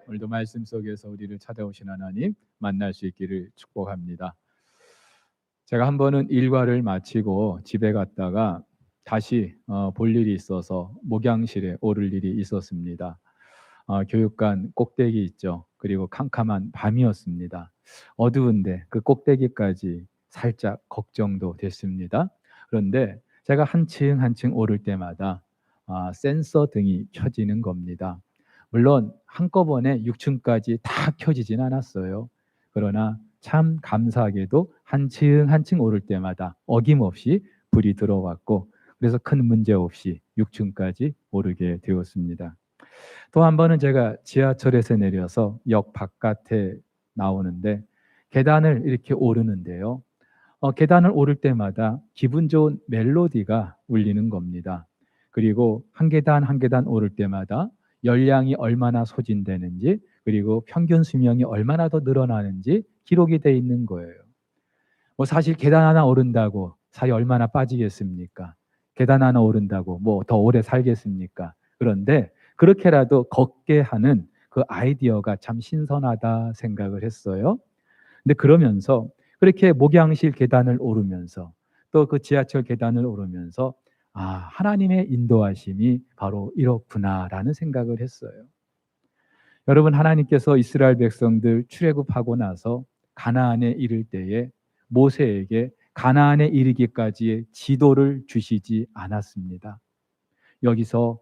오늘도 말씀 속에서 우리를 찾아오신 하나님 만날 수 있기를 축복합니다. 제가 한 번은 일과를 마치고 집에 갔다가 다시 볼 일이 있어서 목양실에 오를 일이 있었습니다. 교육관 꼭대기 있죠. 그리고 캄캄한 밤이었습니다. 어두운데 그 꼭대기까지 살짝 걱정도 됐습니다. 그런데 제가 한층 한층 오를 때마다 센서 등이 켜지는 겁니다. 물론 한꺼번에 6층까지 다 켜지진 않았어요. 그러나 참 감사하게도 한층 한층 오를 때마다 어김없이 불이 들어왔고, 그래서 큰 문제 없이 6층까지 오르게 되었습니다. 또 한 번은 제가 지하철에서 내려서 역 바깥에 나오는데 계단을 이렇게 오르는데요. 계단을 오를 때마다 기분 좋은 멜로디가 울리는 겁니다. 그리고 한 계단 한 계단 오를 때마다 열량이 얼마나 소진되는지, 그리고 평균 수명이 얼마나 더 늘어나는지 기록이 돼 있는 거예요. 뭐 사실 계단 하나 오른다고 살이 얼마나 빠지겠습니까? 계단 하나 오른다고 뭐 더 오래 살겠습니까? 그런데 그렇게라도 걷게 하는 그 아이디어가 참 신선하다 생각을 했어요. 근데 그러면서 그렇게 목양실 계단을 오르면서 또 그 지하철 계단을 오르면서 하나님의 인도하심이 바로 이렇구나라는 생각을 했어요. 여러분, 하나님께서 이스라엘 백성들 출애굽하고 나서 가나안에 이를 때에 모세에게 가나안에 이르기까지의 지도를 주시지 않았습니다. 여기서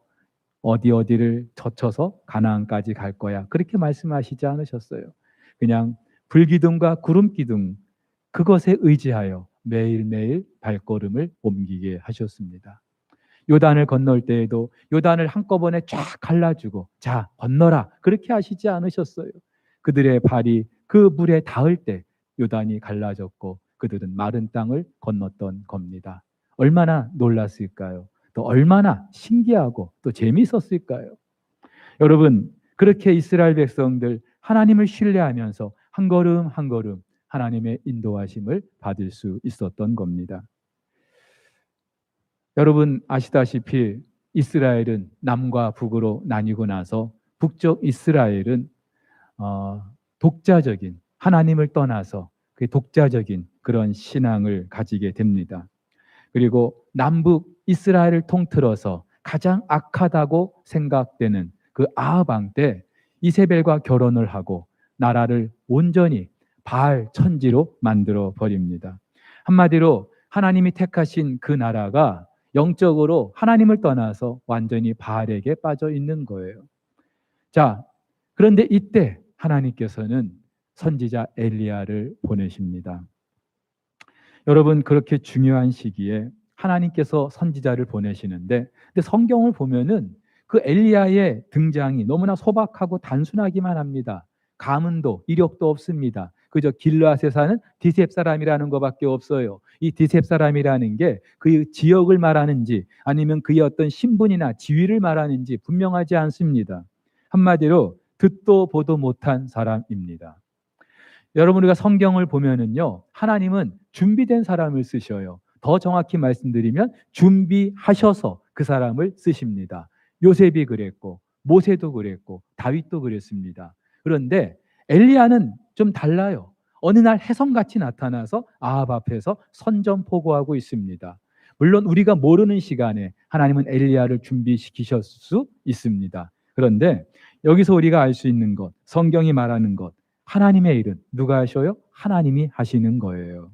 어디를 거쳐서 가나안까지 갈 거야, 그렇게 말씀하시지 않으셨어요. 그냥 불기둥과 구름기둥, 그것에 의지하여 매일매일 발걸음을 옮기게 하셨습니다. 요단을 건널 때에도 요단을 한꺼번에 쫙 갈라주고 자 건너라, 그렇게 하시지 않으셨어요. 그들의 발이 그 물에 닿을 때 요단이 갈라졌고 그들은 마른 땅을 건넜던 겁니다. 얼마나 놀랐을까요? 또 얼마나 신기하고 또 재미있었을까요? 여러분, 그렇게 이스라엘 백성들 하나님을 신뢰하면서 한 걸음 한 걸음 하나님의 인도하심을 받을 수 있었던 겁니다. 여러분 아시다시피 이스라엘은 남과 북으로 나뉘고 나서 북쪽 이스라엘은 독자적인, 하나님을 떠나서 그 독자적인 그런 신앙을 가지게 됩니다. 그리고 남북 이스라엘을 통틀어서 가장 악하다고 생각되는 그 아합 왕 때 이세벨과 결혼을 하고 나라를 온전히 바알 천지로 만들어 버립니다. 한마디로 하나님이 택하신 그 나라가 영적으로 하나님을 떠나서 완전히 바알에게 빠져 있는 거예요. 자, 그런데 이때 하나님께서는 선지자 엘리야를 보내십니다. 여러분, 그렇게 중요한 시기에 하나님께서 선지자를 보내시는데, 근데 성경을 보면은 그 엘리야의 등장이 너무나 소박하고 단순하기만 합니다. 가문도 이력도 없습니다. 그저 길르앗에 사는 디셉 사람이라는 것밖에 없어요. 이 디셉 사람이라는 게 그 지역을 말하는지 아니면 그의 어떤 신분이나 지위를 말하는지 분명하지 않습니다. 한마디로 듣도 보도 못한 사람입니다. 여러분, 우리가 성경을 보면은요, 하나님은 준비된 사람을 쓰셔요. 더 정확히 말씀드리면 준비하셔서 그 사람을 쓰십니다. 요셉이 그랬고 모세도 그랬고 다윗도 그랬습니다. 그런데 엘리야는 좀 달라요. 어느 날 혜성같이 나타나서 아합 앞에서 선전포고하고 있습니다. 물론 우리가 모르는 시간에 하나님은 엘리야를 준비시키실 수 있습니다. 그런데 여기서 우리가 알 수 있는 것, 성경이 말하는 것, 하나님의 일은 누가 하셔요? 하나님이 하시는 거예요.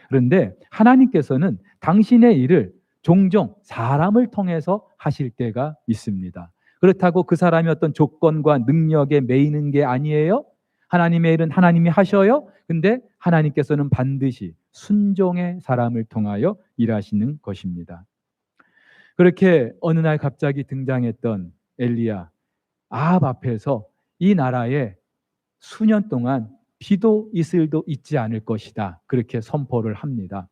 그런데 하나님께서는 당신의 일을 종종 사람을 통해서 하실 때가 있습니다. 그렇다고 그 사람이 어떤 조건과 능력에 매이는 게 아니에요. 하나님의 일은 하나님이 하셔요. 근데 하나님께서는 반드시 순종의 사람을 통하여 일하시는 것입니다. 그렇게 어느 날 갑자기 등장했던 엘리야, 아합 앞에서 이 나라에 수년 동안 비도 이슬도 있지 않을 것이다, 그렇게 선포를 합니다.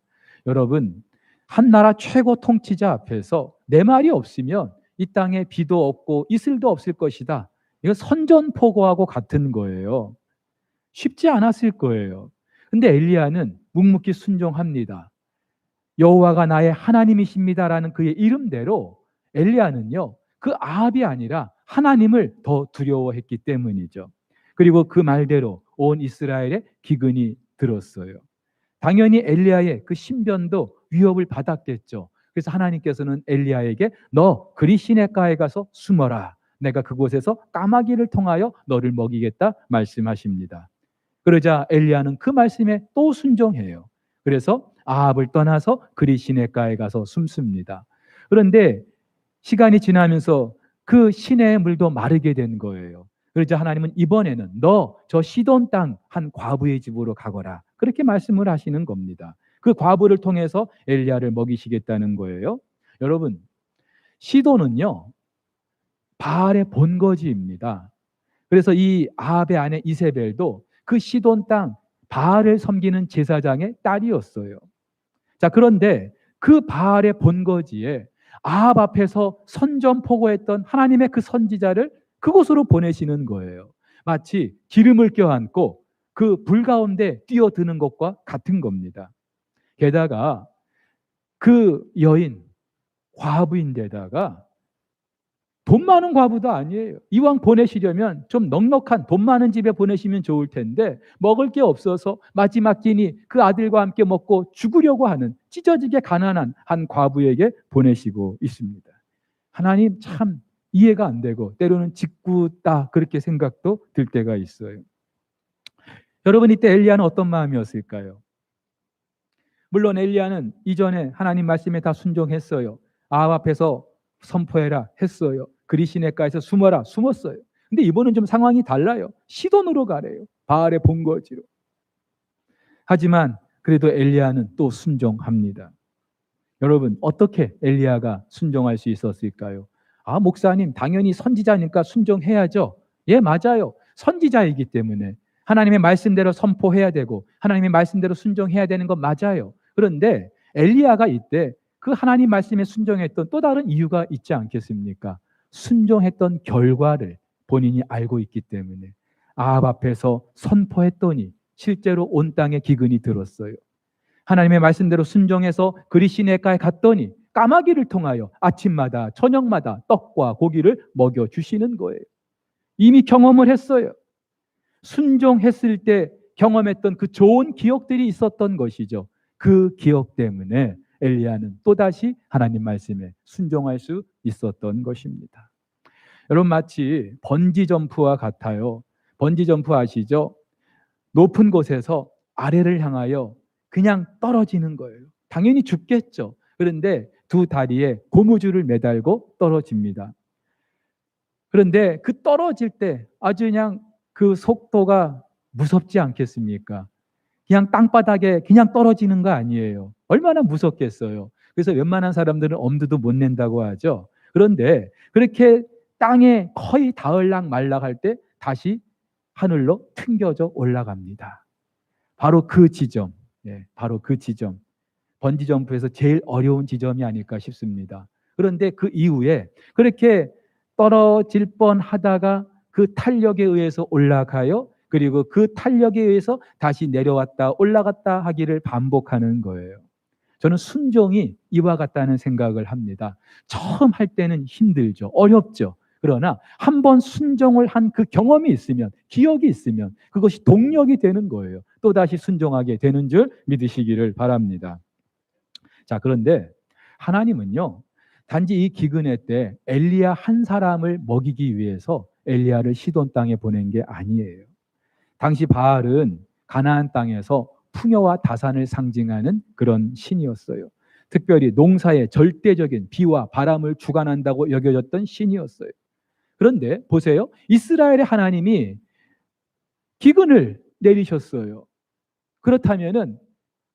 여러분, 한 나라 최고 통치자 앞에서 내 말이 없으면 이 땅에 비도 없고 이슬도 없을 것이다, 이거 선전포고하고 같은 거예요. 쉽지 않았을 거예요. 근데 엘리야는 묵묵히 순종합니다. 여호와가 나의 하나님이십니다라는 그의 이름대로 엘리야는요, 그 아합이 아니라 하나님을 더 두려워했기 때문이죠. 그리고 그 말대로 온 이스라엘의 기근이 들었어요. 당연히 엘리야의 그 신변도 위협을 받았겠죠. 그래서 하나님께서는 엘리야에게 너 그리 시냇가에 가서 숨어라. 내가 그곳에서 까마귀를 통하여 너를 먹이겠다 말씀하십니다. 그러자 엘리야는 그 말씀에 또 순종해요. 그래서 아합을 떠나서 그리 시냇가에 가서 숨습니다. 그런데 시간이 지나면서 그 시내의 물도 마르게 된 거예요. 그러자 하나님은 이번에는 너 저 시돈 땅 한 과부의 집으로 가거라. 그렇게 말씀을 하시는 겁니다. 그 과부를 통해서 엘리야를 먹이시겠다는 거예요. 여러분, 시돈은요, 바알의 본거지입니다. 그래서 이 아합의 아내 이세벨도 그 시돈 땅 바알을 섬기는 제사장의 딸이었어요. 자, 그런데 그 바알의 본거지에 아합 앞에서 선전포고했던 하나님의 그 선지자를 그곳으로 보내시는 거예요. 마치 기름을 껴안고 그 불 가운데 뛰어드는 것과 같은 겁니다. 게다가 그 여인 과부인데다가 돈 많은 과부도 아니에요. 이왕 보내시려면 좀 넉넉한 돈 많은 집에 보내시면 좋을 텐데 먹을 게 없어서 마지막 끼니 그 아들과 함께 먹고 죽으려고 하는 찢어지게 가난한 한 과부에게 보내시고 있습니다. 하나님 참 이해가 안 되고 때로는 짓궂다 그렇게 생각도 들 때가 있어요. 여러분, 이때 엘리야는 어떤 마음이었을까요? 물론 엘리야는 이전에 하나님 말씀에 다 순종했어요. 아합 앞에서 선포해라 했어요. 그리 시냇가에서 숨어라 숨었어요. 근데 이번은 좀 상황이 달라요. 시돈으로 가래요. 바알의 본거지로. 하지만 그래도 엘리야는 또 순종합니다. 여러분, 어떻게 엘리야가 순종할 수 있었을까요? 아, 목사님, 당연히 선지자니까 순종해야죠. 예, 맞아요. 선지자이기 때문에 하나님의 말씀대로 선포해야 되고 하나님의 말씀대로 순종해야 되는 건 맞아요. 그런데 엘리야가 이때 그 하나님 말씀에 순종했던 또 다른 이유가 있지 않겠습니까? 순종했던 결과를 본인이 알고 있기 때문에 아합 앞에서 선포했더니 실제로 온 땅에 기근이 들었어요. 하나님의 말씀대로 순종해서 그리 시냇가에 갔더니 까마귀를 통하여 아침마다 저녁마다 떡과 고기를 먹여 주시는 거예요. 이미 경험을 했어요. 순종했을 때 경험했던 그 좋은 기억들이 있었던 것이죠. 그 기억 때문에 엘리야는 또다시 하나님 말씀에 순종할 수 있었던 것입니다. 여러분, 마치 번지 점프와 같아요. 번지 점프 아시죠? 높은 곳에서 아래를 향하여 그냥 떨어지는 거예요. 당연히 죽겠죠. 그런데 두 다리에 고무줄을 매달고 떨어집니다. 그런데 그 떨어질 때 아주 그냥 그 속도가 무섭지 않겠습니까? 그냥 땅바닥에 그냥 떨어지는 거 아니에요. 얼마나 무섭겠어요. 그래서 웬만한 사람들은 엄두도 못 낸다고 하죠. 그런데 그렇게 땅에 거의 닿을락 말락할 때 다시 하늘로 튕겨져 올라갑니다. 바로 그 지점, 바로 그 지점. 번지 점프에서 제일 어려운 지점이 아닐까 싶습니다. 그런데 그 이후에 그렇게 떨어질 뻔 하다가 그 탄력에 의해서 올라가요. 그리고 그 탄력에 의해서 다시 내려왔다 올라갔다 하기를 반복하는 거예요. 저는 순종이 이와 같다는 생각을 합니다. 처음 할 때는 힘들죠. 어렵죠. 그러나 한 번 순종을 한 그 경험이 있으면, 기억이 있으면 그것이 동력이 되는 거예요. 또다시 순종하게 되는 줄 믿으시기를 바랍니다. 자, 그런데 하나님은요, 단지 이 기근의 때 엘리야 한 사람을 먹이기 위해서 엘리야를 시돈 땅에 보낸 게 아니에요. 당시 바알은 가나안 땅에서 풍요와 다산을 상징하는 그런 신이었어요. 특별히 농사에 절대적인 비와 바람을 주관한다고 여겨졌던 신이었어요. 그런데 보세요. 이스라엘의 하나님이 기근을 내리셨어요. 그렇다면은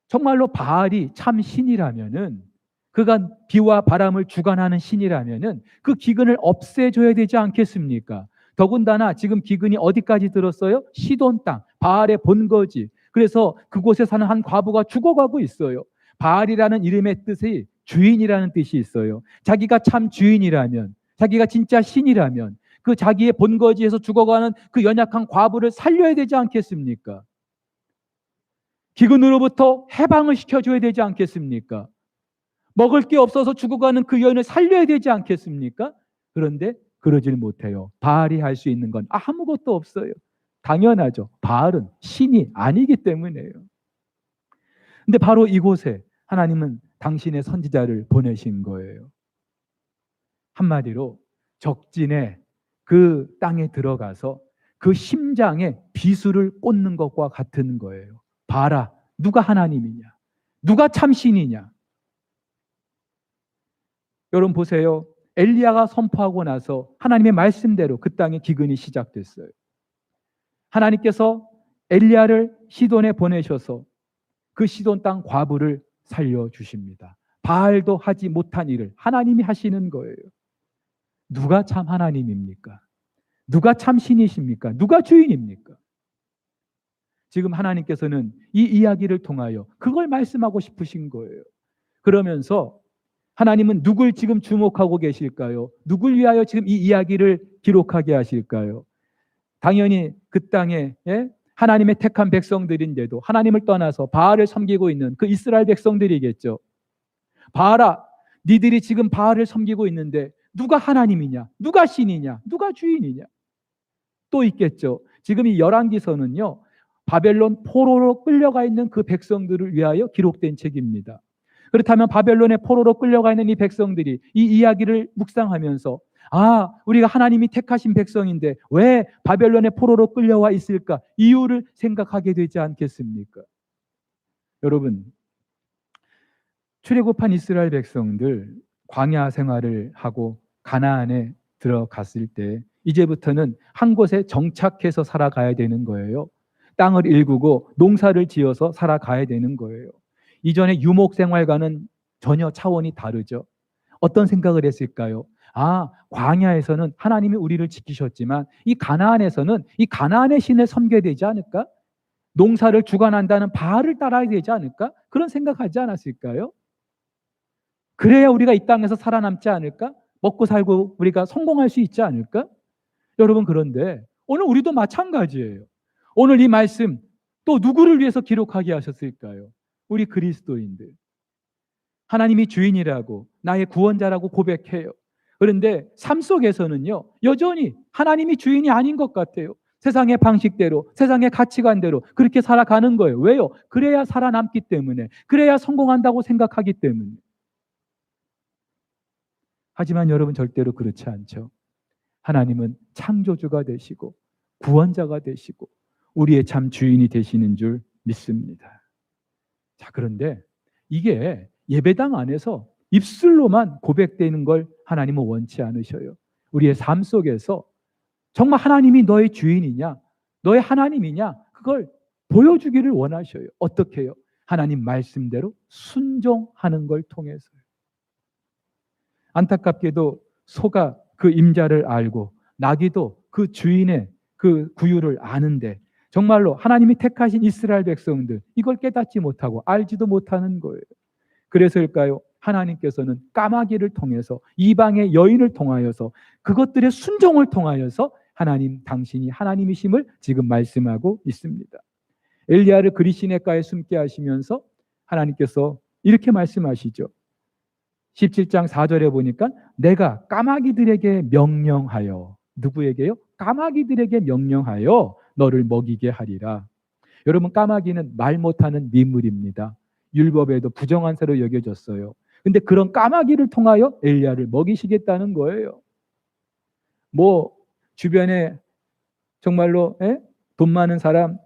정말로 바알이 참 신이라면은, 그가 비와 바람을 주관하는 신이라면은 그 기근을 없애줘야 되지 않겠습니까? 더군다나 지금 기근이 어디까지 들었어요? 시돈 땅, 바알의 본거지. 그래서 그곳에 사는 한 과부가 죽어가고 있어요. 바알이라는 이름의 뜻이 주인이라는 뜻이 있어요. 자기가 참 주인이라면, 자기가 진짜 신이라면 그 자기의 본거지에서 죽어가는 그 연약한 과부를 살려야 되지 않겠습니까? 기근으로부터 해방을 시켜줘야 되지 않겠습니까? 먹을 게 없어서 죽어가는 그 여인을 살려야 되지 않겠습니까? 그런데 그러질 못해요. 바알이 할 수 있는 건 아무것도 없어요. 당연하죠. 바알은 신이 아니기 때문에요. 근데 바로 이곳에 하나님은 당신의 선지자를 보내신 거예요. 한마디로 적진의 그 땅에 들어가서 그 심장에 비수를 꽂는 것과 같은 거예요. 봐라, 누가 하나님이냐? 누가 참신이냐? 여러분 보세요. 엘리야가 선포하고 나서 하나님의 말씀대로 그 땅에 기근이 시작됐어요. 하나님께서 엘리야를 시돈에 보내셔서 그 시돈 땅 과부를 살려주십니다. 바알도 하지 못한 일을 하나님이 하시는 거예요. 누가 참 하나님입니까? 누가 참 신이십니까? 누가 주인입니까? 지금 하나님께서는 이 이야기를 통하여 그걸 말씀하고 싶으신 거예요. 그러면서 하나님은 누굴 지금 주목하고 계실까요? 누굴 위하여 지금 이 이야기를 기록하게 하실까요? 당연히 그 땅에 하나님의 택한 백성들인데도 하나님을 떠나서 바알을 섬기고 있는 그 이스라엘 백성들이겠죠. 바알아, 니들이 지금 바알을 섬기고 있는데 누가 하나님이냐? 누가 신이냐? 누가 주인이냐? 또 있겠죠. 지금 이 열왕기서는요, 바벨론 포로로 끌려가 있는 그 백성들을 위하여 기록된 책입니다. 그렇다면 바벨론의 포로로 끌려가 있는 이 백성들이 이 이야기를 묵상하면서 우리가 하나님이 택하신 백성인데 왜 바벨론의 포로로 끌려와 있을까? 이유를 생각하게 되지 않겠습니까? 여러분, 출애굽한 이스라엘 백성들 광야 생활을 하고 가나안에 들어갔을 때 이제부터는 한 곳에 정착해서 살아가야 되는 거예요. 땅을 일구고 농사를 지어서 살아가야 되는 거예요. 이전의 유목 생활과는 전혀 차원이 다르죠. 어떤 생각을 했을까요? 광야에서는 하나님이 우리를 지키셨지만 이 가나안에서는 이 가나안의 신을 섬겨야 되지 않을까? 농사를 주관한다는 바알을 따라야 되지 않을까? 그런 생각하지 않았을까요? 그래야 우리가 이 땅에서 살아남지 않을까? 먹고 살고 우리가 성공할 수 있지 않을까? 여러분, 그런데 오늘 우리도 마찬가지예요. 오늘 이 말씀 또 누구를 위해서 기록하게 하셨을까요? 우리 그리스도인들. 하나님이 주인이라고 나의 구원자라고 고백해요. 그런데 삶 속에서는요, 여전히 하나님이 주인이 아닌 것 같아요. 세상의 방식대로, 세상의 가치관대로 그렇게 살아가는 거예요. 왜요? 그래야 살아남기 때문에, 그래야 성공한다고 생각하기 때문에. 하지만 여러분, 절대로 그렇지 않죠. 하나님은 창조주가 되시고 구원자가 되시고 우리의 참 주인이 되시는 줄 믿습니다. 자, 그런데 이게 예배당 안에서 입술로만 고백되는 걸 하나님은 원치 않으셔요. 우리의 삶 속에서 정말 하나님이 너의 주인이냐, 너의 하나님이냐, 그걸 보여주기를 원하셔요. 어떻게 해요? 하나님 말씀대로 순종하는 걸 통해서요. 안타깝게도 소가 그 임자를 알고 나귀도 그 주인의 그 구유를 아는데 정말로 하나님이 택하신 이스라엘 백성들 이걸 깨닫지 못하고 알지도 못하는 거예요. 그래서일까요? 하나님께서는 까마귀를 통해서 이방의 여인을 통하여서 그것들의 순종을 통하여서 하나님 당신이 하나님이심을 지금 말씀하고 있습니다. 엘리야를 그리시네가에 숨게 하시면서 하나님께서 이렇게 말씀하시죠. 17장 4절에 보니까 내가 까마귀들에게 명령하여, 누구에게요? 까마귀들에게 명령하여 너를 먹이게 하리라. 여러분, 까마귀는 말 못하는 미물입니다. 율법에도 부정한 새로 여겨졌어요. 근데 그런 까마귀를 통하여 엘리야를 먹이시겠다는 거예요. 주변에 정말로 돈 많은 사람,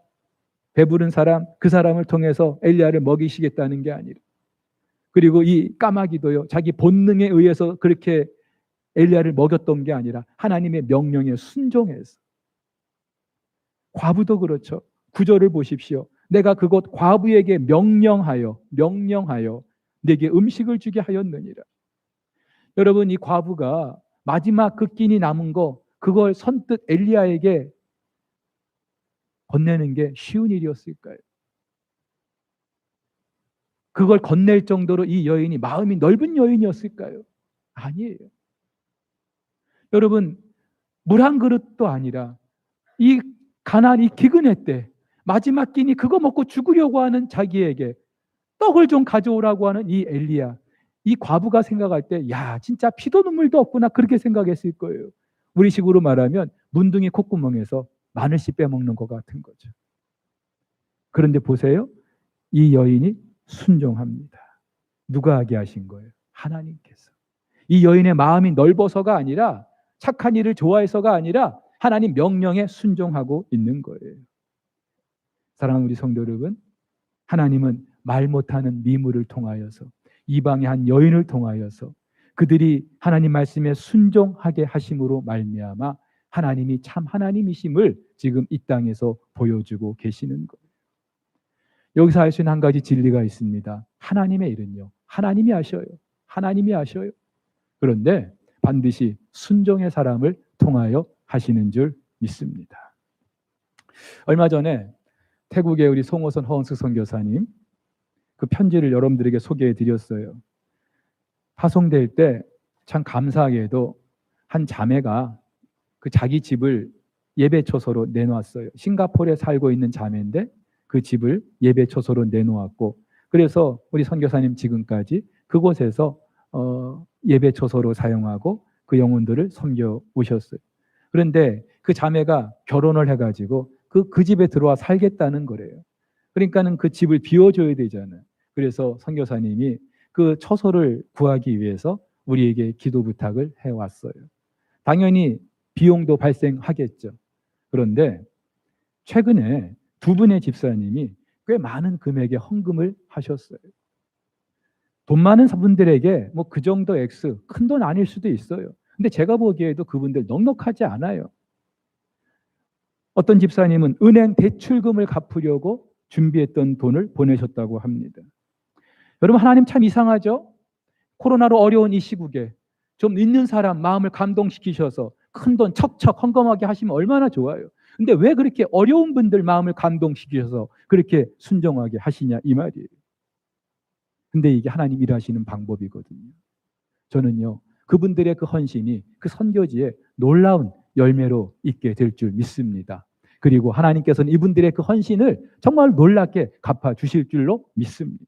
배부른 사람, 그 사람을 통해서 엘리야를 먹이시겠다는 게 아니라, 그리고 이 까마귀도요, 자기 본능에 의해서 그렇게 엘리야를 먹였던 게 아니라 하나님의 명령에 순종해서. 과부도 그렇죠. 9절을 보십시오. 내가 그곳 과부에게 명령하여 내게 음식을 주게 하였느니라. 여러분, 이 과부가 마지막 그 끼니 남은 거 그걸 선뜻 엘리야에게 건네는 게 쉬운 일이었을까요? 그걸 건넬 정도로 이 여인이 마음이 넓은 여인이었을까요? 아니에요. 여러분, 물 한 그릇도 아니라 이 가나안 이 기근의 때 마지막 끼니 그거 먹고 죽으려고 하는 자기에게 떡을 좀 가져오라고 하는 이 엘리야, 이 과부가 생각할 때, 야, 진짜 피도 눈물도 없구나, 그렇게 생각했을 거예요. 우리식으로 말하면 문둥이 콧구멍에서 마늘씨 빼먹는 것 같은 거죠. 그런데 보세요. 이 여인이 순종합니다. 누가 하게 하신 거예요? 하나님께서. 이 여인의 마음이 넓어서가 아니라, 착한 일을 좋아해서가 아니라 하나님 명령에 순종하고 있는 거예요. 사랑하는 우리 성도 여러분, 하나님은 말 못하는 미물을 통하여서, 이방의 한 여인을 통하여서 그들이 하나님 말씀에 순종하게 하심으로 말미암아 하나님이 참 하나님이심을 지금 이 땅에서 보여주고 계시는 거예요. 여기서 알 수 있는 한 가지 진리가 있습니다. 하나님의 일은요, 하나님이 하셔요. 하나님이 하셔요. 그런데 반드시 순종의 사람을 통하여 하시는 줄 믿습니다. 얼마 전에 태국의 우리 송호선 허은숙 선교사님 그 편지를 여러분들에게 소개해 드렸어요. 파송될 때 참 감사하게도 한 자매가 그 자기 집을 예배 초소로 내놓았어요. 싱가포르에 살고 있는 자매인데 그 집을 예배 초소로 내놓았고, 그래서 우리 선교사님 지금까지 그곳에서 예배 초소로 사용하고 그 영혼들을 섬겨 오셨어요. 그런데 그 자매가 결혼을 해가지고 그 집에 들어와 살겠다는 거래요. 그러니까는 그 집을 비워줘야 되잖아요. 그래서 선교사님이 그 처소를 구하기 위해서 우리에게 기도 부탁을 해왔어요. 당연히 비용도 발생하겠죠. 그런데 최근에 두 분의 집사님이 꽤 많은 금액의 헌금을 하셨어요. 돈 많은 분들에게 뭐 그 정도 액수, 큰 돈 아닐 수도 있어요. 근데 제가 보기에도 그분들 넉넉하지 않아요. 어떤 집사님은 은행 대출금을 갚으려고 준비했던 돈을 보내셨다고 합니다. 여러분, 하나님 참 이상하죠? 코로나로 어려운 이 시국에 좀 있는 사람 마음을 감동시키셔서 큰 돈 척척 헌금하게 하시면 얼마나 좋아요. 근데 왜 그렇게 어려운 분들 마음을 감동시키셔서 그렇게 순종하게 하시냐, 이 말이에요. 근데 이게 하나님 일하시는 방법이거든요. 저는요, 그분들의 그 헌신이 그 선교지에 놀라운 열매로 있게 될 줄 믿습니다. 그리고 하나님께서는 이분들의 그 헌신을 정말 놀랍게 갚아주실 줄로 믿습니다.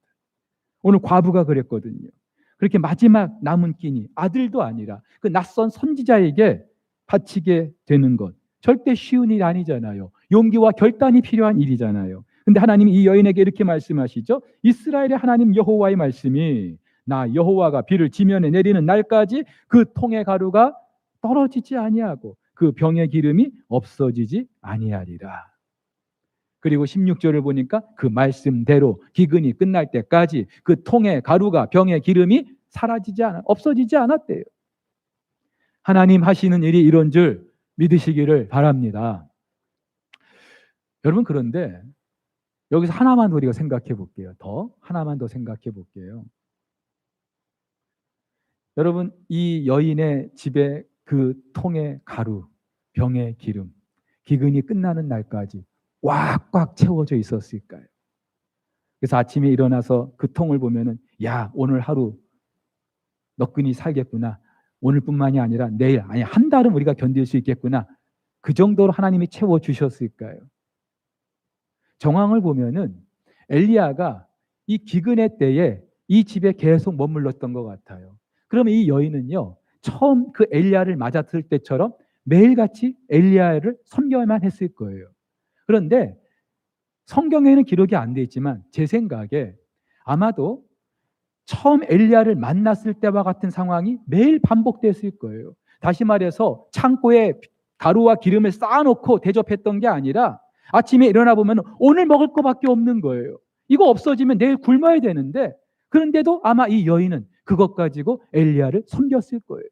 오늘 과부가 그랬거든요. 그렇게 마지막 남은 끼니, 아들도 아니라 그 낯선 선지자에게 바치게 되는 것, 절대 쉬운 일이 아니잖아요. 용기와 결단이 필요한 일이잖아요. 근데 하나님이 이 여인에게 이렇게 말씀하시죠. 이스라엘의 하나님 여호와의 말씀이, 나 여호와가 비를 지면에 내리는 날까지 그 통의 가루가 떨어지지 아니하고 그 병의 기름이 없어지지 아니하리라. 그리고 16절을 보니까 그 말씀대로 기근이 끝날 때까지 그 통의 가루가, 병의 기름이 없어지지 않았대요. 하나님 하시는 일이 이런 줄 믿으시기를 바랍니다. 여러분, 그런데 여기서 하나만 우리가 생각해 볼게요. 하나만 더 생각해 볼게요. 여러분, 이 여인의 집에 그 통의 가루, 병의 기름, 기근이 끝나는 날까지 꽉꽉 채워져 있었을까요? 그래서 아침에 일어나서 그 통을 보면은, 야, 오늘 하루 너끈히 살겠구나. 오늘뿐만이 아니라 내일, 아니 한 달은 우리가 견딜 수 있겠구나. 그 정도로 하나님이 채워주셨을까요? 정황을 보면은 엘리야가 이 기근의 때에 이 집에 계속 머물렀던 것 같아요. 그러면 이 여인은요, 처음 그 엘리야를 맞았을 때처럼 매일같이 엘리야를 섬겨야만 했을 거예요. 그런데 성경에는 기록이 안 돼 있지만 제 생각에 아마도 처음 엘리야를 만났을 때와 같은 상황이 매일 반복됐을 거예요. 다시 말해서 창고에 가루와 기름을 쌓아놓고 대접했던 게 아니라 아침에 일어나 보면 오늘 먹을 거밖에 없는 거예요. 이거 없어지면 내일 굶어야 되는데, 그런데도 아마 이 여인은 그것 가지고 엘리야를 섬겼을 거예요.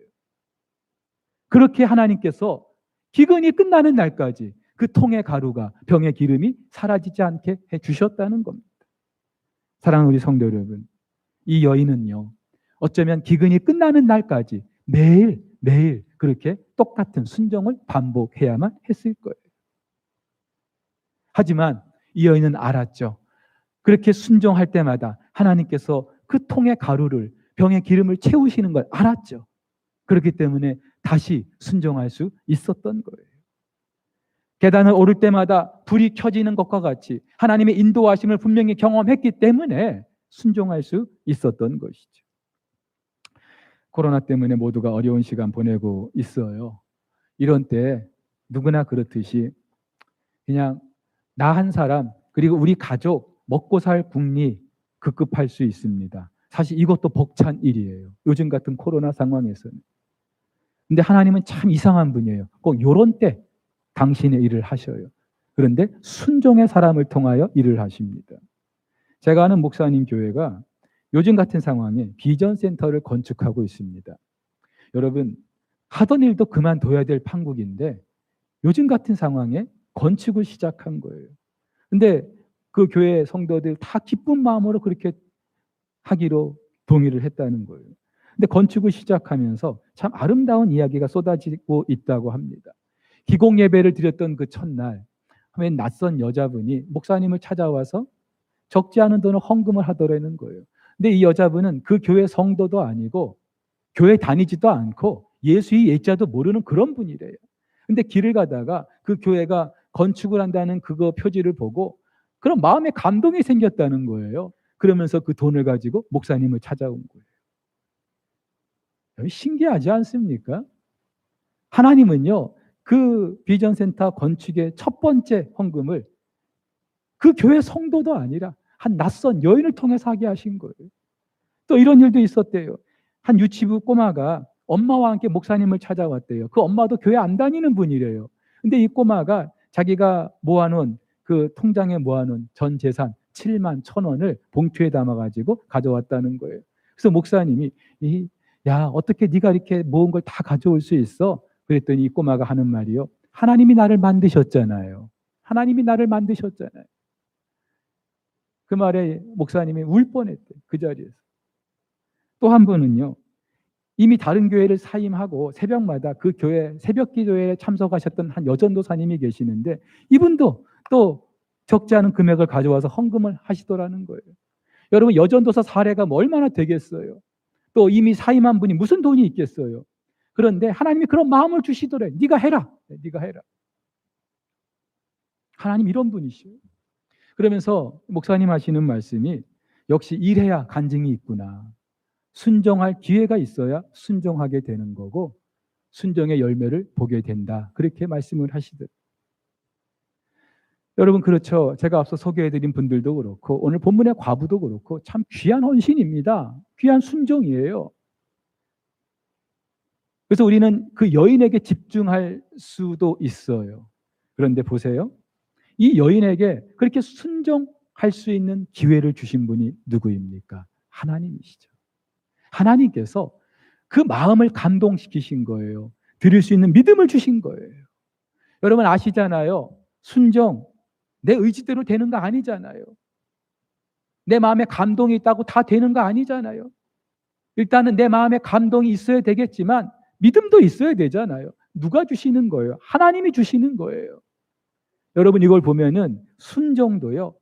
그렇게 하나님께서 기근이 끝나는 날까지 그 통의 가루가, 병의 기름이 사라지지 않게 해주셨다는 겁니다. 사랑하는 우리 성도 여러분, 이 여인은요, 어쩌면 기근이 끝나는 날까지 매일 그렇게 똑같은 순종을 반복해야만 했을 거예요. 하지만 이 여인은 알았죠. 그렇게 순종할 때마다 하나님께서 그 통의 가루를, 병의 기름을 채우시는 걸 알았죠. 그렇기 때문에 다시 순종할 수 있었던 거예요. 계단을 오를 때마다 불이 켜지는 것과 같이 하나님의 인도하심을 분명히 경험했기 때문에 순종할 수 있었던 것이죠. 코로나 때문에 모두가 어려운 시간 보내고 있어요. 이런 때 누구나 그렇듯이 그냥 나 한 사람 그리고 우리 가족 먹고 살 궁리 급급할 수 있습니다. 사실 이것도 벅찬 일이에요. 요즘 같은 코로나 상황에서는. 근데 하나님은 참 이상한 분이에요. 꼭 요런 때 당신의 일을 하셔요. 그런데 순종의 사람을 통하여 일을 하십니다. 제가 아는 목사님 교회가 요즘 같은 상황에 비전 센터를 건축하고 있습니다. 여러분, 하던 일도 그만둬야 될 판국인데 요즘 같은 상황에 건축을 시작한 거예요. 근데 그 교회 성도들 다 기쁜 마음으로 그렇게 하기로 동의를 했다는 거예요. 근데 건축을 시작하면서 참 아름다운 이야기가 쏟아지고 있다고 합니다. 기공 예배를 드렸던 그 첫날, 웬 낯선 여자분이 목사님을 찾아와서 적지 않은 돈을 헌금을 하더라는 거예요. 근데 이 여자분은 그 교회 성도도 아니고 교회 다니지도 않고 예수의 예자도 모르는 그런 분이래요. 근데 길을 가다가 그 교회가 건축을 한다는 그거 표지를 보고 그런 마음에 감동이 생겼다는 거예요. 그러면서 그 돈을 가지고 목사님을 찾아온 거예요. 신기하지 않습니까? 하나님은요, 그 비전센터 건축의 첫 번째 헌금을 그 교회 성도도 아니라 한 낯선 여인을 통해서 하게 하신 거예요. 또 이런 일도 있었대요. 한 유치부 꼬마가 엄마와 함께 목사님을 찾아왔대요. 그 엄마도 교회 안 다니는 분이래요. 근데 이 꼬마가 자기가 모아놓은 그 통장에 모아놓은 전 재산 7만 1,000원을 봉투에 담아가지고 가져왔다는 거예요. 그래서 목사님이 야, 어떻게 네가 이렇게 모은 걸 다 가져올 수 있어? 그랬더니 이 꼬마가 하는 말이요. 하나님이 나를 만드셨잖아요. 하나님이 나를 만드셨잖아요. 그 말에 목사님이 울 뻔했대. 그 자리에서. 또 한 분은요. 이미 다른 교회를 사임하고 새벽마다 그 교회 새벽 기도회에 참석하셨던 한 여전도사님이 계시는데 이분도 또 적지 않은 금액을 가져와서 헌금을 하시더라는 거예요. 여러분 여전도사 사례가 뭐 얼마나 되겠어요. 또 이미 사임한 분이 무슨 돈이 있겠어요. 그런데 하나님이 그런 마음을 주시더래. 네가 해라. 네가 해라. 하나님 이런 분이시요. 그러면서 목사님 하시는 말씀이 역시 일해야 간증이 있구나. 순종할 기회가 있어야 순종하게 되는 거고 순종의 열매를 보게 된다. 그렇게 말씀을 하시더라고요. 여러분 그렇죠. 제가 앞서 소개해드린 분들도 그렇고 오늘 본문의 과부도 그렇고 참 귀한 헌신입니다. 귀한 순종이에요. 그래서 우리는 그 여인에게 집중할 수도 있어요. 그런데 보세요. 이 여인에게 그렇게 순종할 수 있는 기회를 주신 분이 누구입니까? 하나님이시죠. 하나님께서 그 마음을 감동시키신 거예요. 드릴 수 있는 믿음을 주신 거예요. 여러분 아시잖아요. 순종, 내 의지대로 되는 거 아니잖아요. 내 마음에 감동이 있다고 다 되는 거 아니잖아요. 일단은 내 마음에 감동이 있어야 되겠지만 믿음도 있어야 되잖아요. 누가 주시는 거예요? 하나님이 주시는 거예요. 여러분 이걸 보면은 순종도요.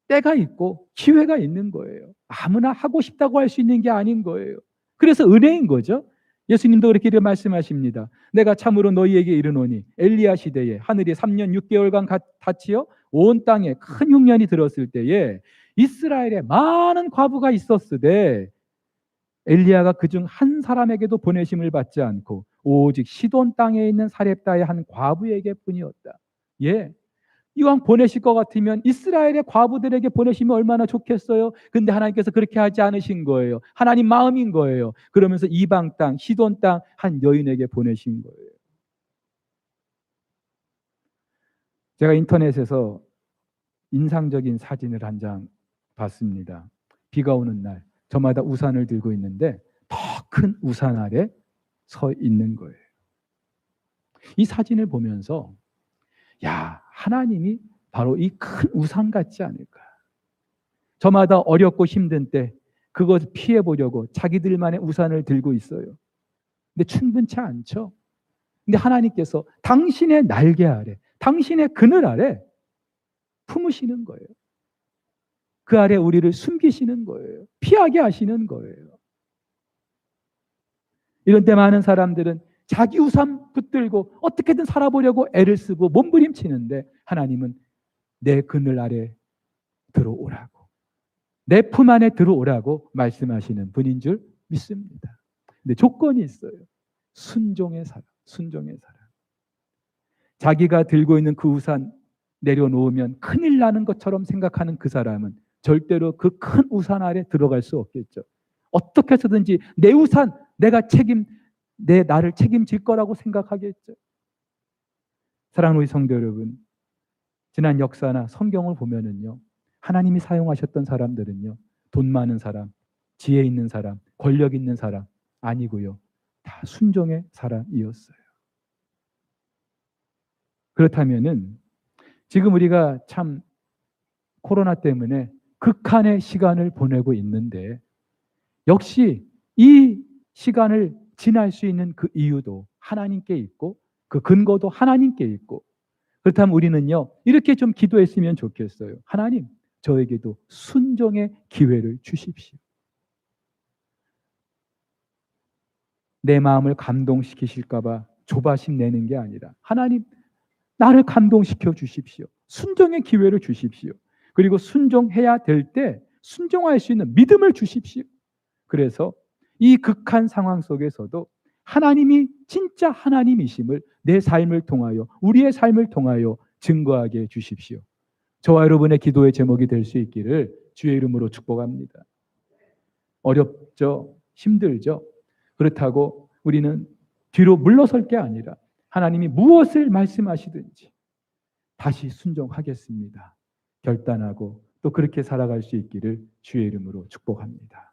때가 있고 기회가 있는 거예요. 아무나 하고 싶다고 할 수 있는 게 아닌 거예요. 그래서 은혜인 거죠. 예수님도 그렇게 말씀하십니다. 내가 참으로 너희에게 이르노니 엘리야 시대에 하늘이 3년 6개월간 닫히어 온 땅에 큰 흉년이 들었을 때에 이스라엘에 많은 과부가 있었으되 엘리야가 그중 한 사람에게도 보내심을 받지 않고 오직 시돈 땅에 있는 사렙다의 한 과부에게 뿐이었다. 예. 이왕 보내실 것 같으면 이스라엘의 과부들에게 보내시면 얼마나 좋겠어요. 근데 하나님께서 그렇게 하지 않으신 거예요. 하나님 마음인 거예요. 그러면서 이방 땅, 시돈 땅 한 여인에게 보내신 거예요. 제가 인터넷에서 인상적인 사진을 한 장 봤습니다. 비가 오는 날 저마다 우산을 들고 있는데 더 큰 우산 아래 서 있는 거예요. 이 사진을 보면서 야, 하나님이 바로 이 큰 우산 같지 않을까. 저마다 어렵고 힘든 때 그것을 피해 보려고 자기들만의 우산을 들고 있어요. 근데 충분치 않죠. 근데 하나님께서 당신의 날개 아래, 당신의 그늘 아래 품으시는 거예요. 그 아래 우리를 숨기시는 거예요. 피하게 하시는 거예요. 이런 때 많은 사람들은 자기 우산 붙들고 어떻게든 살아보려고 애를 쓰고 몸부림치는데 하나님은 내 그늘 아래 들어오라고, 내 품 안에 들어오라고 말씀하시는 분인 줄 믿습니다. 근데 조건이 있어요. 순종의 사람, 순종의 사람. 자기가 들고 있는 그 우산 내려놓으면 큰일 나는 것처럼 생각하는 그 사람은 절대로 그 큰 우산 아래 들어갈 수 없겠죠. 어떻게 해서든지 내 우산, 나를 책임질 거라고 생각하겠죠. 사랑하는 우리 성도 여러분, 지난 역사나 성경을 보면은요, 하나님이 사용하셨던 사람들은요, 돈 많은 사람, 지혜 있는 사람, 권력 있는 사람 아니고요, 다 순종의 사람이었어요. 그렇다면은 지금 우리가 참 코로나 때문에 극한의 시간을 보내고 있는데, 역시 이 시간을 지날 수 있는 그 이유도 하나님께 있고 그 근거도 하나님께 있고, 그렇다면 우리는요, 이렇게 좀 기도했으면 좋겠어요. 하나님, 저에게도 순종의 기회를 주십시오. 내 마음을 감동시키실까 봐 조바심 내는 게 아니라, 하나님, 나를 감동시켜 주십시오. 순종의 기회를 주십시오. 그리고 순종해야 될 때 순종할 수 있는 믿음을 주십시오. 그래서 이 극한 상황 속에서도 하나님이 진짜 하나님이심을 내 삶을 통하여, 우리의 삶을 통하여 증거하게 해 주십시오. 저와 여러분의 기도의 제목이 될 수 있기를 주의 이름으로 축복합니다. 어렵죠? 힘들죠? 그렇다고 우리는 뒤로 물러설 게 아니라 하나님이 무엇을 말씀하시든지 다시 순종하겠습니다. 결단하고 또 그렇게 살아갈 수 있기를 주의 이름으로 축복합니다.